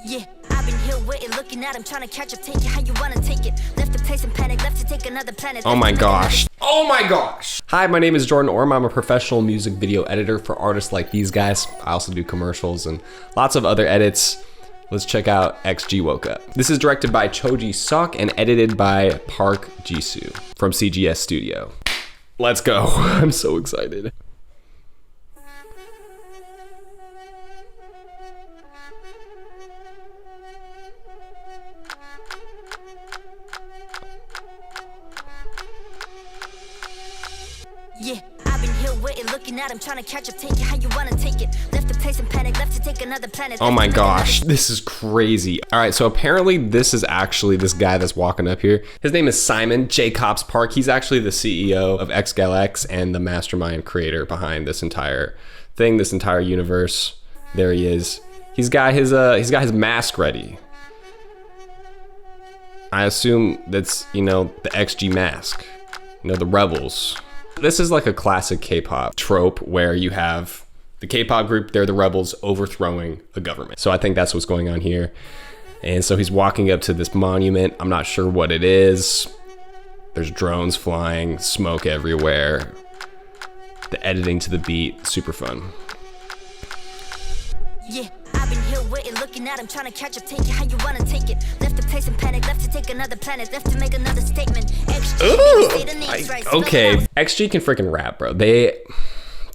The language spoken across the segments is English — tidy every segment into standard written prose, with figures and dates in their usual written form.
Yeah, I've been here waiting, looking at him, trying to catch up, take it how you wanna take it. Left the place in panic, left to take another planet. Oh my gosh. Oh my gosh. Hi, my name is Jordan Orm. I'm a professional music video editor for artists like these guys. I also do commercials and lots of other edits. Let's check out XG Woke Up. This is directed by Choji Sok and edited by Park Jisoo from CGS Studio. Let's go. I'm so excited. Yeah, I've been here waiting, looking at him, trying to catch up, take it how you wanna take it. Left the place in panic, left to take another planet. Oh my gosh, this is crazy. All right, so apparently this is actually this guy that's walking up here. His name is Simon J. Cops Park. He's actually the CEO of XGalX and the mastermind creator behind this entire thing, this entire universe. There he is. He's got his mask ready. I assume that's, you know, the XG mask. You know, the rebels. This is like a classic K-pop trope where you have the K-pop group, they're the rebels overthrowing a government. So I think that's what's going on here. And so he's walking up to this monument. I'm not sure what it is. There's drones flying, smoke everywhere. The editing to the beat, super fun. Yeah, I've been here waiting, looking at him, trying to catch up, take it how you wanna take it. Left the place in panic, left to take another planet, left to make another statement. Okay, XG can freaking rap, bro. They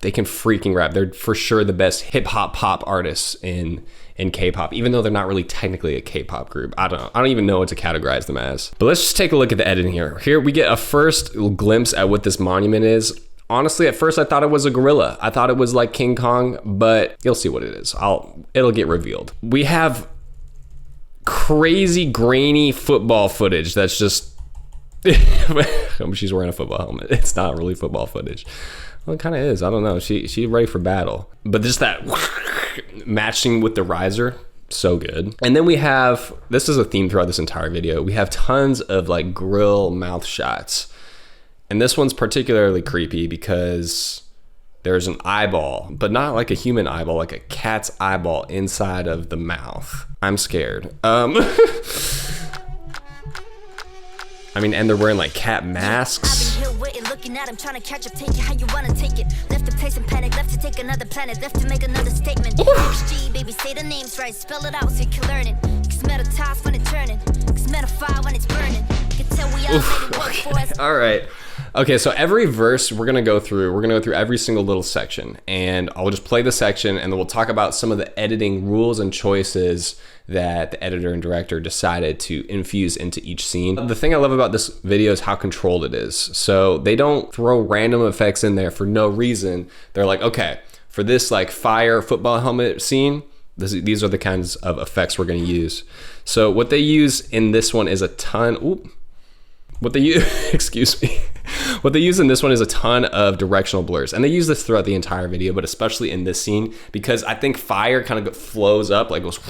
can freaking rap. They're for sure the best hip hop pop artists in K-pop, even though they're not really technically a K-pop group. I don't even know what to categorize them as. But let's just take a look at the editing here. Here we get a first glimpse at what this monument is. Honestly, at first I thought it was a gorilla. I thought it was like King Kong, but you'll see what it is. It'll get revealed. We have crazy grainy football footage that's just she's wearing a football helmet. It's not really football footage. Well, it kind of is. I don't know. She's ready for battle. But just that matching with the riser, so good. And then we have, this is a theme throughout this entire video. We have tons of like grill mouth shots. And this one's particularly creepy because there's an eyeball, but not like a human eyeball, like a cat's eyeball inside of the mouth. I'm scared. I mean, and they're wearing like cat masks. I've been here waiting, looking at him, trying to catch up, take it how you wanna take it. Left the place in panic, left to take another planet, left to make another statement. XG, baby, say the names right, spell it out so you can learn it. Cause metal toss when it's turning, cause metal fire when it's burning. You can tell we all made it work for us. All right. Okay, so every verse we're gonna go through every single little section, and I'll just play the section and then we'll talk about some of the editing rules and choices that the editor and director decided to infuse into each scene. The thing I love about this video is how controlled it is. So they don't throw random effects in there for no reason. They're like, okay, for this like fire football helmet scene, these are the kinds of effects we're gonna use. So what they use in this one is a ton, what they use, excuse me. What they use in this one is a ton of directional blurs. And they use this throughout the entire video, but especially in this scene, because I think fire kind of flows up, like goes,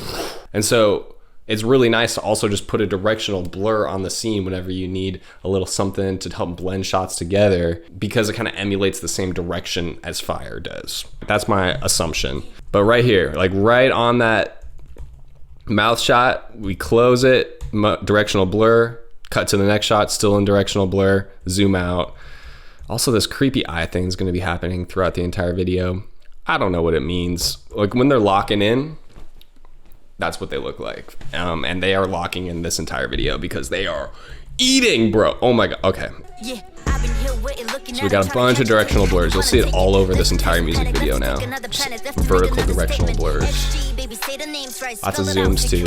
and so it's really nice to also just put a directional blur on the scene whenever you need a little something to help blend shots together, because it kind of emulates the same direction as fire does. That's my assumption. But right here, like right on that mouth shot, we close it, directional blur, cut to the next shot, still in directional blur, zoom out. Also, this creepy eye thing is going to be happening throughout the entire video. I don't know what it means. Like when they're locking in, that's what they look like. And they are locking in this entire video because they are eating, bro. Oh my God, okay. Yeah, I've been here waiting, looking So we got a bunch of directional blurs. You'll see it all over this entire music video now. Just vertical directional blurs. Lots of zooms too.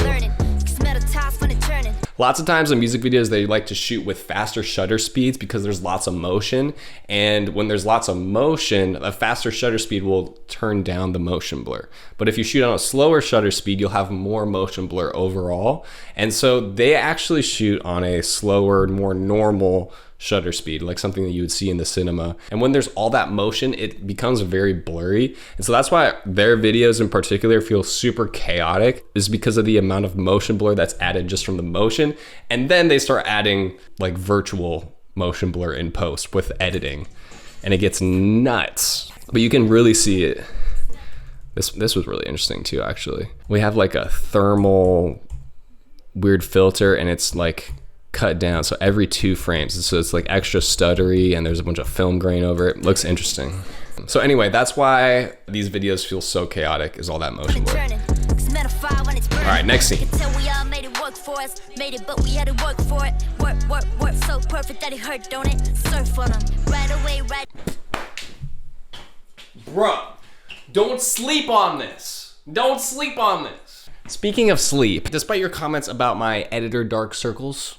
Lots of times in music videos, they like to shoot with faster shutter speeds because there's lots of motion. And when there's lots of motion, a faster shutter speed will turn down the motion blur. But if you shoot on a slower shutter speed, you'll have more motion blur overall. And so they actually shoot on a slower, more normal shutter speed, like something that you would see in the cinema. And when there's all that motion, it becomes very blurry. And so that's why their videos in particular feel super chaotic, is because of the amount of motion blur that's added just from the motion. And then they start adding like virtual motion blur in post with editing, and it gets nuts. But you can really see it. This was really interesting too, actually. We have like a thermal weird filter, and it's like cut down, so every 2 frames, so it's like extra stuttery, and there's a bunch of film grain over it. Looks interesting. So anyway, that's why these videos feel so chaotic, is all that motion blur. All right, next scene. We all made it work for us, made it, but we had to work for it. Work so perfect that it hurt, don't it? Surf on them right away, right. Bro, don't sleep on this. Don't sleep on this. Speaking of sleep, despite your comments about my editor dark circles,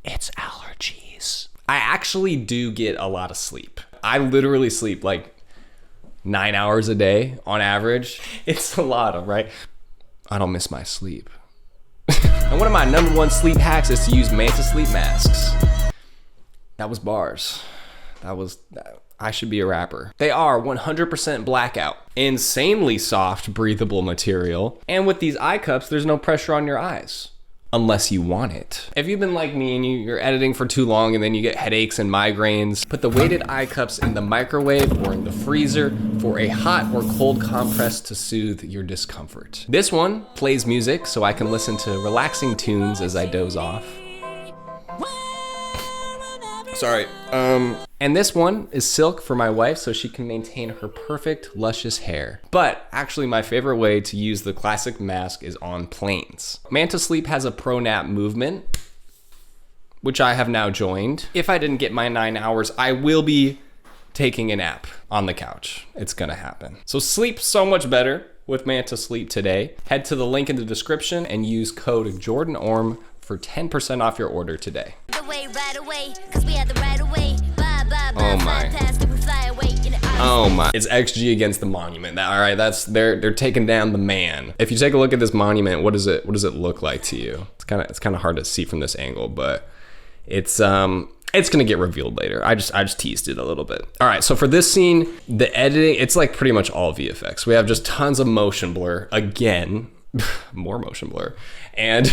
it's allergies. I actually do get a lot of sleep. I literally sleep like 9 hours a day on average. It's a lot, right? I don't miss my sleep. And one of my #1 sleep hacks is to use Manta sleep masks. That was bars. I should be a rapper. They are 100% blackout, insanely soft, breathable material, and with these eye cups, there's no pressure on your eyes. Unless you want it. If you've been like me and you're editing for too long and then you get headaches and migraines, put the weighted eye cups in the microwave or in the freezer for a hot or cold compress to soothe your discomfort. This one plays music so I can listen to relaxing tunes as I doze off. Sorry. And this one is silk for my wife so she can maintain her perfect, luscious hair. But actually my favorite way to use the classic mask is on planes. Manta Sleep has a pro nap movement, which I have now joined. If I didn't get my 9 hours, I will be taking a nap on the couch. It's gonna happen. So sleep so much better with Manta Sleep today. Head to the link in the description and use code JordanOrm for 10% off your order today. Oh my. Oh my. It's XG against the monument. All right, they're taking down the man. If you take a look at this monument, what does it look like to you? It's kind of hard to see from this angle, but it's gonna get revealed later. I just teased it a little bit. All right, so for this scene, the editing, it's like pretty much all VFX. We have just tons of motion blur again. More motion blur, and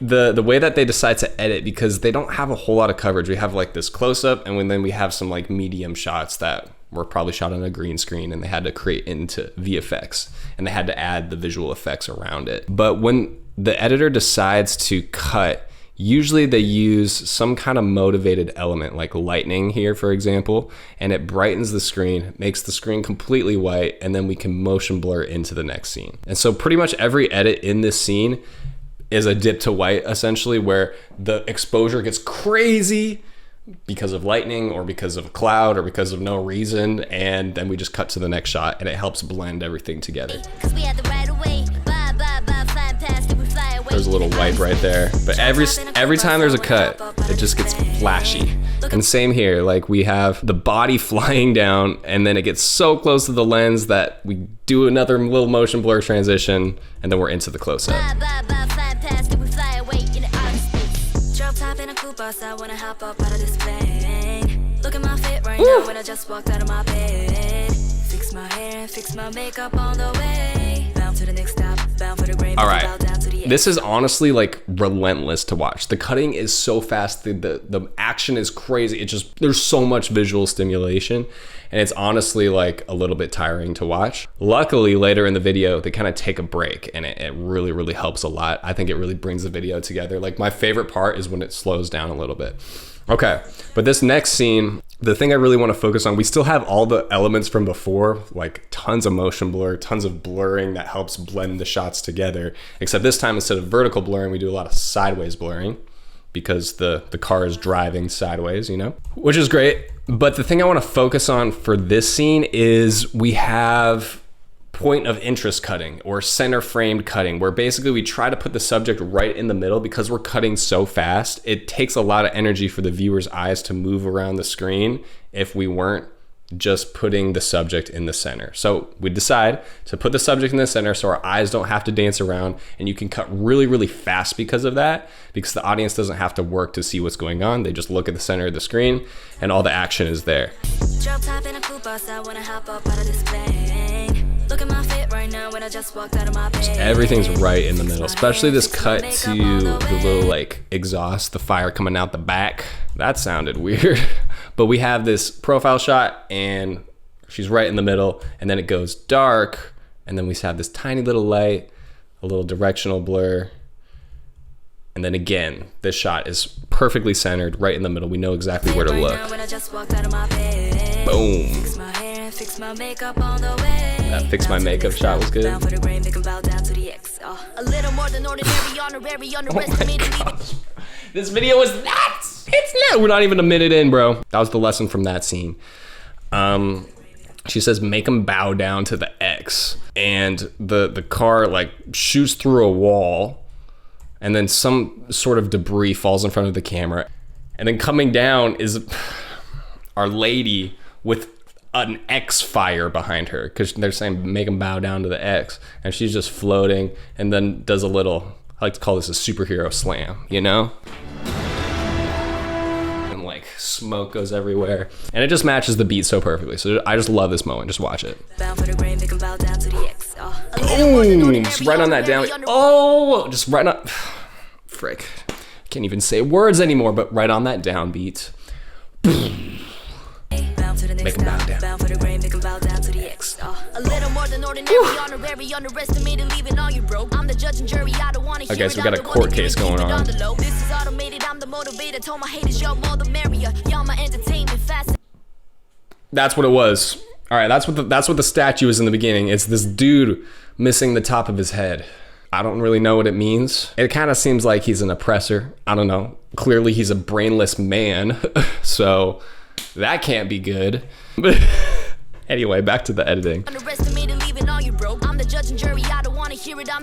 the way that they decide to edit, because they don't have a whole lot of coverage. We have like this close-up, and then we have some like medium shots that were probably shot on a green screen, and they had to create into VFX, and they had to add the visual effects around it. But when the editor decides to cut, usually they use some kind of motivated element like lightning here, for example, and it brightens the screen, makes the screen completely white, and then we can motion blur into the next scene. And so pretty much every edit in this scene is a dip to white, essentially, where the exposure gets crazy because of lightning or because of a cloud or because of no reason, and then we just cut to the next shot, and it helps blend everything together. There's a little white right there, but every time there's a cut, it just gets flashy. And same here, like we have the body flying down, and then it gets so close to the lens that we do another little motion blur transition, and then we're into the close-up. Look at my fit right now when I just walked out of my bed. Fix my hair and fix my makeup on the way. Bound to the next stop, bound for the grave. All right, this is honestly like relentless to watch. The cutting is so fast, the action is crazy. There's so much visual stimulation, and it's honestly like a little bit tiring to watch. Luckily, later in the video, they kind of take a break, and it really, really helps a lot. I think it really brings the video together. Like my favorite part is when it slows down a little bit. Okay, but this next scene, the thing I really want to focus on, we still have all the elements from before, like tons of motion blur, tons of blurring that helps blend the shots together, except this time instead of vertical blurring, we do a lot of sideways blurring because the car is driving sideways, you know, which is great. But the thing I want to focus on for this scene is we have point of interest cutting or center framed cutting, where basically we try to put the subject right in the middle. Because we're cutting so fast, it takes a lot of energy for the viewer's eyes to move around the screen if we weren't just putting the subject in the center. So we decide to put the subject in the center so our eyes don't have to dance around, and you can cut really, really fast because of that, because the audience doesn't have to work to see what's going on. They just look at the center of the screen and all the action is there. Drop top in a coupe bus, I wanna hop up out of this plane. Look at my fit right now when I just walked out of my bed. Everything's right in the middle, especially this cut to the little like exhaust, the fire coming out the back. That sounded weird. But we have this profile shot and she's right in the middle, and then it goes dark, And then we have this tiny little light, a little directional blur. And then again, this shot is perfectly centered right in the middle. We know exactly where to look. Boom. That fix my makeup shot was good. Oh my gosh. This video was nuts. It's nuts. We're not even a minute in, bro. That was the lesson from that scene. She says, make him bow down to the X. And the car like shoots through a wall, and then some sort of debris falls in front of the camera. And then coming down is Our Lady with an X fire behind her, because they're saying make him bow down to the X. And she's just floating, and then does a little, I like to call this a superhero slam, you know? Smoke goes everywhere, and it just matches the beat so perfectly. So I just love this moment. Just watch it. Boom, just right on that down. Oh, just right on. Frick, can't even say words anymore. But right on that downbeat. Make him bow down. Okay, so we got a court case going on. That's what it was. All right, that's what the statue is in the beginning. It's this dude missing the top of his head. I don't really know what it means. It kind of seems like he's an oppressor. I don't know. Clearly he's a brainless man, so that can't be good. Anyway, back to the editing.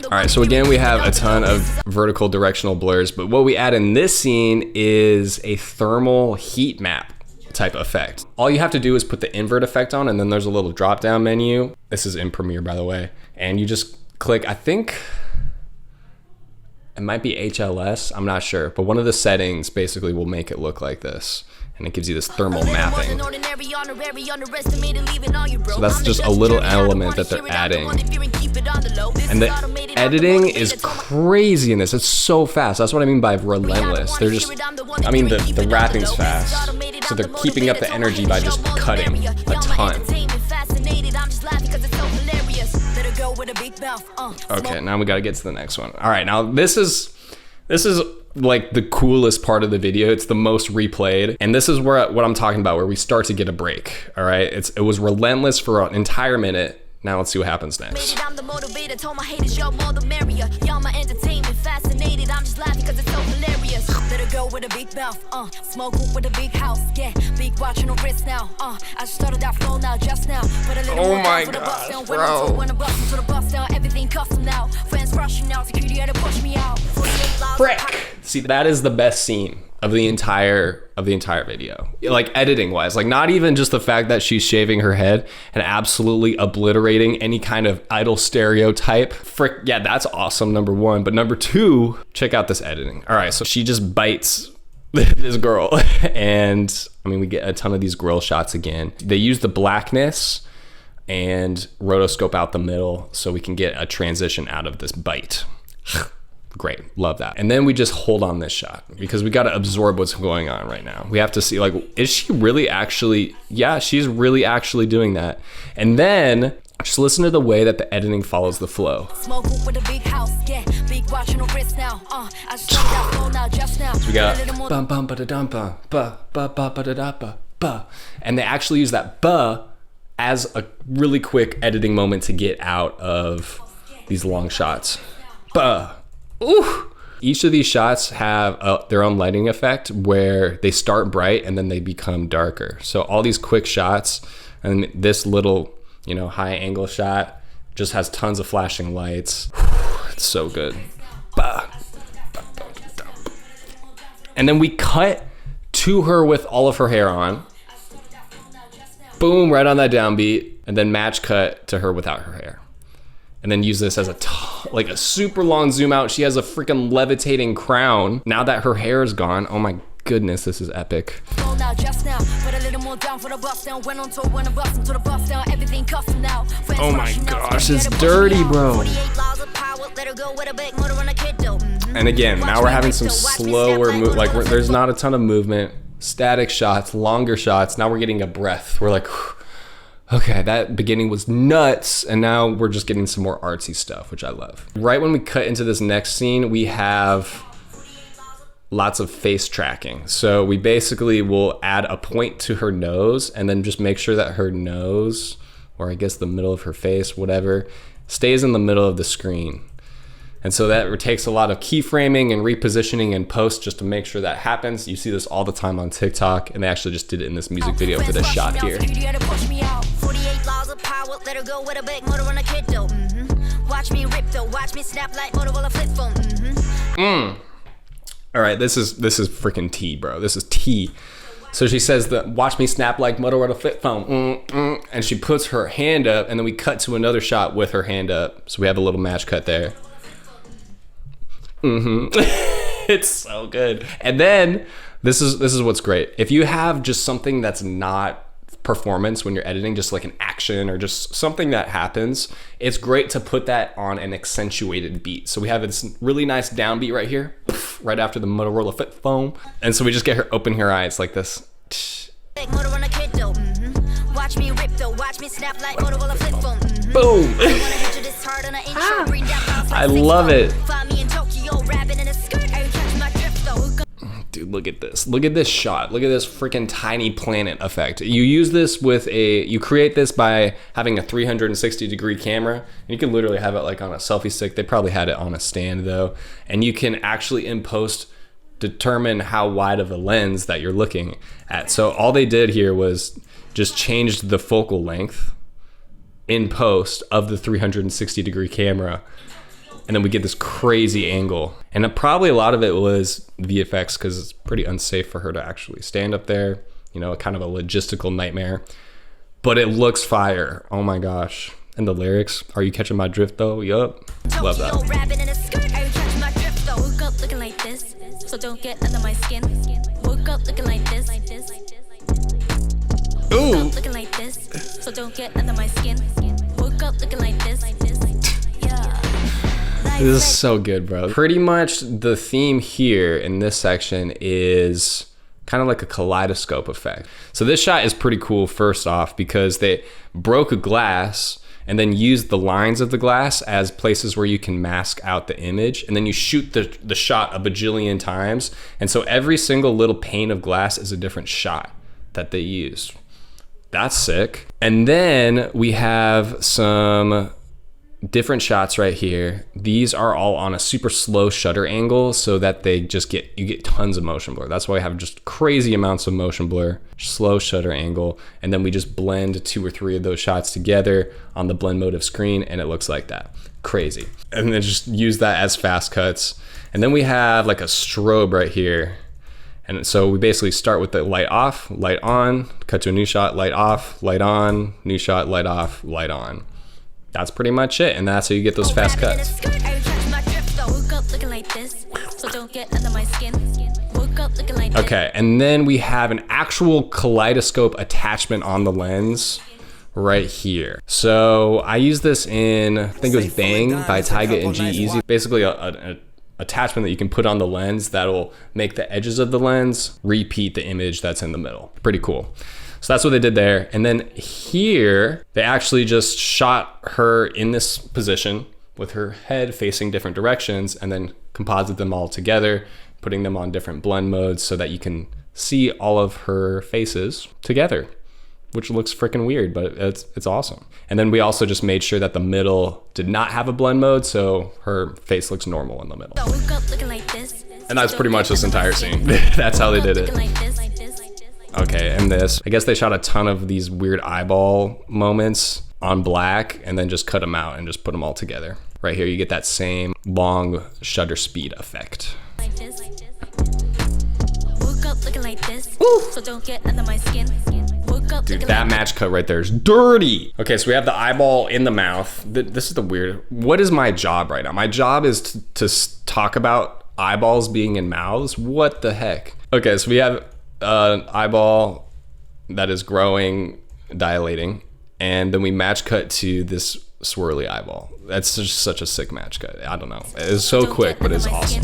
All right, so again, we have a ton of vertical directional blurs, but what we add in this scene is a thermal heat map type effect. All you have to do is put the invert effect on, and then there's a little drop down menu. This is in Premiere, by the way. And you just click, I think it might be HLS, I'm not sure, but one of the settings basically will make it look like this. And it gives you this thermal mapping. So that's just a little element that they're adding. And the editing is crazy in this. It's so fast. That's what I mean by relentless. They're just, I mean, the rapping's fast. So they're keeping up the energy by just cutting a ton. Okay, now we gotta get to the next one. All right, now this is like the coolest part of the video. It's the most replayed, and this is where what I'm talking about, where we start to get a break. All right, it was relentless for an entire minute. Now let's see what happens next. Oh my gosh, bro. Frick. See, that is the best scene of the entire video. Like editing wise, like not even just the fact that she's shaving her head and absolutely obliterating any kind of idol stereotype. Frick, yeah, that's awesome, number one. But number two, check out this editing. All right, so she just bites this girl, and I mean, we get a ton of these grill shots again. They use the blackness and rotoscope out the middle so we can get a transition out of this bite. Great, love that. And then we just hold on this shot because we got to absorb what's going on right now. We have to see, like, is she really actually, yeah, she's really actually doing that. And then just listen to the way that the editing follows the flow. So we got bum bum ba da dum ba ba ba ba ba da da ba ba, and they actually use that ba as a really quick editing moment to get out of these long shots. Ba. Ooh. Each of these shots have their own lighting effect where they start bright and then they become darker. So all these quick shots, and this little, you know, high angle shot just has tons of flashing lights. It's so good. And then we cut to her with all of her hair on. Boom, right on that downbeat, and then match cut to her without her hair. And then use this as like a super long zoom out. She has a freaking levitating crown. Now that her hair is gone, oh my goodness, this is epic. Oh my gosh, it's dirty, bro. And again, now we're having some slower like there's not a ton of movement, static shots, longer shots. Now we're getting a breath. We're like, Okay, that beginning was nuts, and now we're just getting some more artsy stuff, which I love. Right when we cut into this next scene, we have lots of face tracking. So we basically will add a point to her nose and then just make sure that her nose, or I guess the middle of her face, whatever, stays in the middle of the screen. And so that takes a lot of keyframing and repositioning in post just to make sure that happens. You see this all the time on TikTok, and they actually just did it in this music video for this shot here. 48 laws of power, let her go with a big motor on a kid though. Watch me rip though, watch me snap like Motorola flip phone. All right, this is freaking tea, bro. This is tea. So she says that, watch me snap like Motorola flip phone. And she puts her hand up, and then we cut to another shot with her hand up. So we have a little match cut there. It's so good. And then this is what's great. If you have just something that's not performance when you're editing, just like an action or just something that happens, it's great to put that on an accentuated beat. So we have this really nice downbeat right here, right after the Motorola flip phone. And so we just get her open her eyes like this. Watch me rip though, watch me snap like Motorola flip phone. Boom. I love it. Dude, look at this. Look at this shot. Look at this freaking tiny planet effect. You use this you create this by having a 360-degree camera. And you can literally have it like on a selfie stick. They probably had it on a stand though. And you can actually in post determine how wide of a lens that you're looking at. So all they did here was just changed the focal length in post of the 360-degree camera. And then we get this crazy angle. And probably a lot of it was VFX because it's pretty unsafe for her to actually stand up there. You know, kind of a logistical nightmare. But it looks fire. Oh my gosh. And the lyrics, are you catching my drift though? Yup. Love that. Woke up looking like this, so don't get under my skin. Woke up looking like this. Woke up looking like this, so don't get under my skin. Woke up looking like this. This is so good, bro. Pretty much the theme here in this section is kind of like a kaleidoscope effect. So this shot is pretty cool first off because they broke a glass and then used the lines of the glass as places where you can mask out the image. And then you shoot the shot a bajillion times. And so every single little pane of glass is a different shot that they used. That's sick. And then we have some different shots right here. These are all on a super slow shutter angle so that you get tons of motion blur. That's why I have just crazy amounts of motion blur, slow shutter angle, and then we just blend 2 or 3 of those shots together on the blend mode of screen and it looks like that. Crazy. And then just use that as fast cuts. And then we have like a strobe right here. And so we basically start with the light off, light on, cut to a new shot, light off, light on, new shot, light off, light on. That's pretty much it, and that's how you get those fast cuts. Okay, and then we have an actual kaleidoscope attachment on the lens right here. So I use this in, I think it was Bang by Tyga and G-Eazy. Basically an attachment that you can put on the lens that'll make the edges of the lens repeat the image that's in the middle. Pretty cool. So that's what they did there. And then here, they actually just shot her in this position with her head facing different directions and then composite them all together, putting them on different blend modes so that you can see all of her faces together, which looks freaking weird, but it's awesome. And then we also just made sure that the middle did not have a blend mode, so her face looks normal in the middle. And that's pretty much this entire scene. That's how they did it. Okay, and this, I guess they shot a ton of these weird eyeball moments on black and then just cut them out and just put them all together. Right here, you get that same long shutter speed effect. Dude, that match cut right there is dirty. Okay, so we have the eyeball in the mouth. This is the weird, what is my job right now? My job is to talk about eyeballs being in mouths. What the heck? Okay, so we have eyeball that is growing, dilating, and then we match cut to this swirly eyeball. That's just such a sick match cut. I don't know. It's so quick, but it's awesome.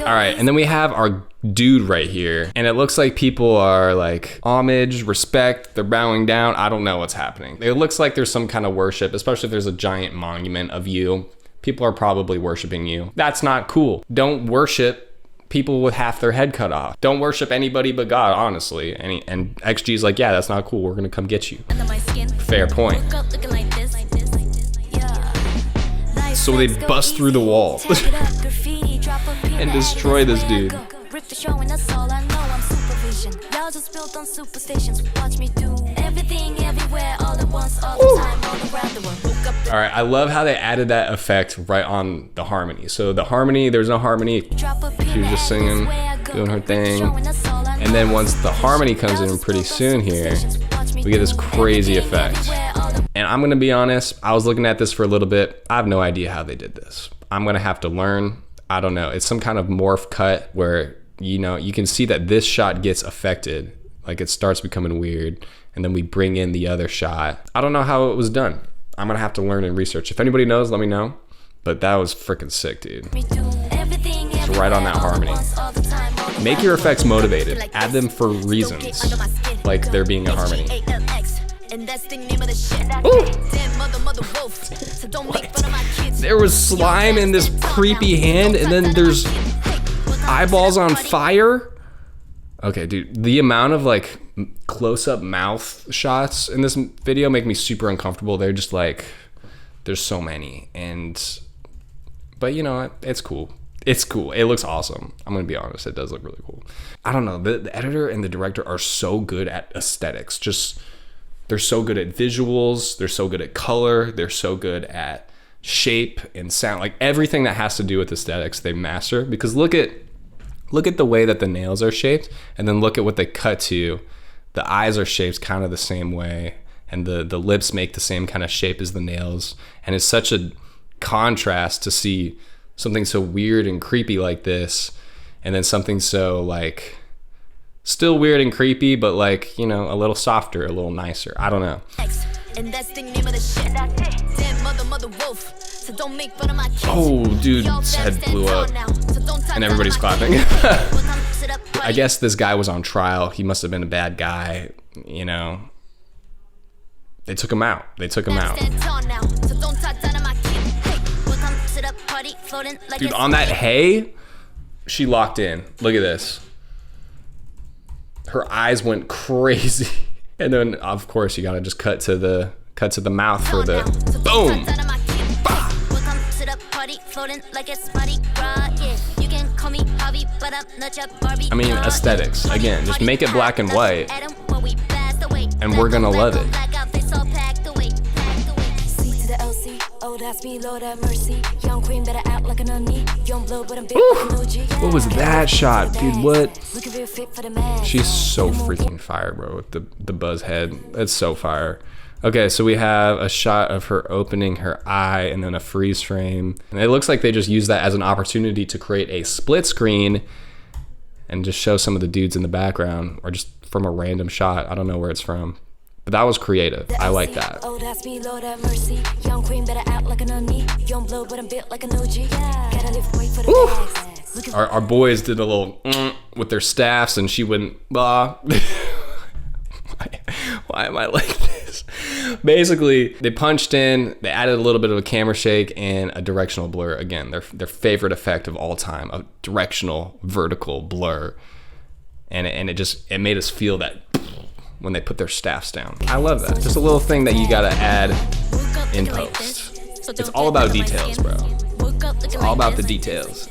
All right, and then we have our dude right here, and it looks like people are like homage, respect, they're bowing down. I don't know what's happening. It looks like there's some kind of worship, especially if there's a giant monument of you. People are probably worshiping you. That's not cool. Don't worship people with half their head cut off. Don't worship anybody but God, honestly. And XG's like, yeah, that's not cool. We're gonna come get you. Fair point. So they bust through the wall and destroy this dude. All right, I love how they added that effect right on the harmony. So the harmony, there's no harmony. She was just singing, doing her thing. And then once the harmony comes in pretty soon here, we get this crazy effect. And I'm gonna be honest, I was looking at this for a little bit. I have no idea how they did this. I'm gonna have to learn. I don't know. It's some kind of morph cut where, you know, you can see that this shot gets affected. Like it starts becoming weird. And then we bring in the other shot. I don't know how it was done. I'm gonna have to learn and research. If anybody knows, let me know. But that was freaking sick, dude. It's right on that harmony. Make your effects motivated. Add them for reasons, like there being a harmony. Ooh. There was slime in this creepy hand, and then there's eyeballs on fire. Okay, dude, the amount of like close-up mouth shots in this video make me super uncomfortable. They're just like, there's so many, but you know what? It's cool. It's cool. It looks awesome. I'm gonna be honest, it does look really cool. I don't know, the editor and the director are so good at aesthetics. They're so good at visuals, they're so good at color, they're so good at shape and sound. Like everything that has to do with aesthetics, they master. Because look at the way that the nails are shaped, and then look at what they cut to. The eyes are shaped kind of the same way, and the lips make the same kind of shape as the nails. And it's such a contrast to see something so weird and creepy like this, and then something so like still weird and creepy, but like, you know, a little softer, a little nicer. I don't know. Oh, dude's head blew up, and everybody's clapping. I guess this guy was on trial. He must have been a bad guy, you know. They took him out. Dude, on that hay, she locked in. Look at this. Her eyes went crazy. And then of course you gotta just cut to the mouth for the boom. I mean, aesthetics. Again, just make it black and white, and we're gonna love it. What was that shot, dude? What? She's so freaking fire, bro, with the buzz head. That's so fire. Okay, so we have a shot of her opening her eye and then a freeze frame. And it looks like they just used that as an opportunity to create a split screen and just show some of the dudes in the background, or just from a random shot. I don't know where it's from. But that was creative. I like that. Ooh. Our boys did a little with their staffs, and she went, blah. Why am I like this? Basically, they punched in, they added a little bit of a camera shake and a directional blur. Again, their favorite effect of all time, a directional vertical blur. And it made us feel that when they put their staffs down. I love that. Just a little thing that you gotta add in post. It's all about details, bro. It's all about the details.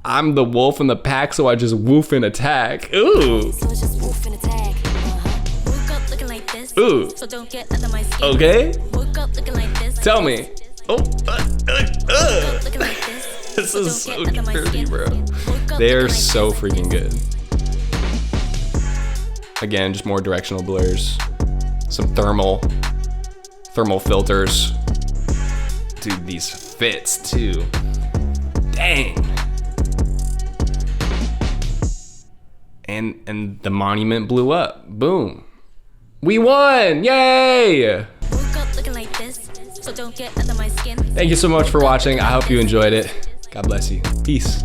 I'm the wolf in the pack, so I just woof and attack. Ooh. Ooh. Okay. Tell me. Oh. This is so dirty, bro. They're so freaking good. Again, just more directional blurs. Some thermal filters. Dude, these fits too. Dang. And the monument blew up. Boom. We won! Yay! so don't get under my skin. Thank you so much for watching. I hope you enjoyed it. God bless you. Peace.